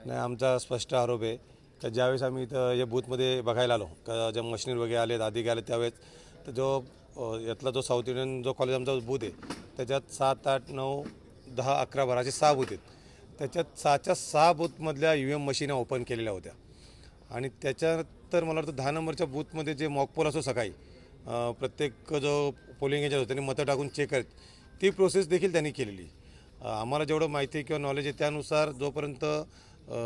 नाही, आमचा स्पष्ट आरोप आहे की ज्यावेळेस आम्ही इथं या बूथमध्ये बघायला आलो का ज्या मशिनरी वगैरे आलेत अधिकारी आले त्यावेळेस तर यातला जो साऊथ इंडियन जो कॉलेज आमचा बूथ आहे त्याच्यात 7, 8, 9, 10, 11, 12 असे 6 बूथ आहेत। त्याच्यात 6च्या 6 बूथमधल्या EVM मशीन ओपन केलेल्या होत्या आणि त्याच्यानंतर मला वाटतं 10 नंबरच्या बूथमध्ये जे मॉकपोल असो सकाळी प्रत्येक जो पोलिंग एजंट होतो त्यांनी मतं टाकून चेक करत ती प्रोसेस देखील त्यांनी केलेली। आम्हाला जेवढं माहिती किंवा नॉलेज आहे त्यानुसार जोपर्यंत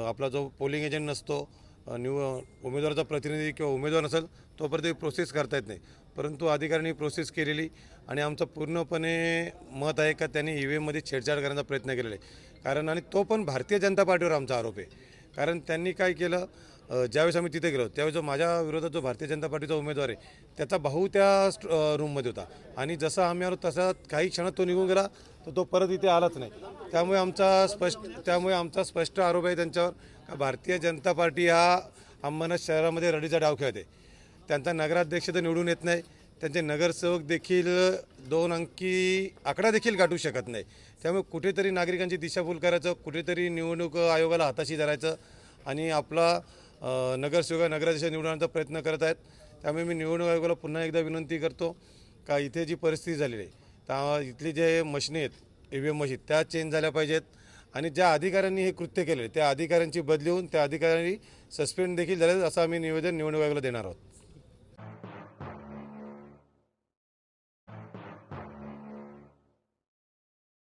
आपला जो पोलिंग एजंट नसतो उमेदवाराचा प्रतिनिधी किंवा उमेदवार नसेल तोपर्यंत ही प्रोसेस करता येत नाही, परंतु अधिकाऱ्यांनी प्रोसेस केलेली आणि आमचं पूर्णपणे मत आहे का त्यांनी EVMमध्ये छेडछाड करण्याचा प्रयत्न केलेला आहे। कारण आणि तो पण भारतीय जनता पार्टीवर आमचा आरोप आहे। कारण त्यांनी काय केलं, ज्यावेळेस आम्ही तिथे गेलो त्यावेळेस जो माझ्या विरोधात जो भारतीय जनता पार्टीचा उमेदवार आहे त्याचा भाऊ त्या रूममध्ये होता आणि जसं आम्ही आलो तसा काही क्षणात तो निघून गेला तर तो परत इथे आलाच नाही। त्यामुळे आमचा स्पष्ट आरोप आहे त्यांच्यावर का भारतीय जनता पार्टी हा अंबरनाथ शहरामध्ये रडीचा डाव खेळते। त्यांचा नगराध्यक्ष तर निवडून येत नाही, त्यांचे नगरसेवक देखील 2 अंकी आकडा देखील गाठू शकत नाही। त्यामुळे कुठेतरी नागरिकांची दिशाभूल करायचं, कुठेतरी निवडणूक आयोगाला हाताशी धरायचं आणि आपला नगरसेवक नगराध्यक्ष निवडण्याचा प्रयत्न करत आहेत। त्यामुळे मी निवडणूक आयोगाला पुन्हा एकदा विनंती करतो का इथे जी परिस्थिती झालेली आहे त्या इथली जे मशिनी आहेत EVM मशीन त्या चेंज झाल्या पाहिजेत आणि ज्या अधिकाऱ्यांनी हे कृत्य केले त्या अधिकाऱ्यांची बदली होऊन त्या अधिकाऱ्यांनी सस्पेंड देखील झाले असं आम्ही निवेदन निवडणूक आयोगाला देणार आहोत।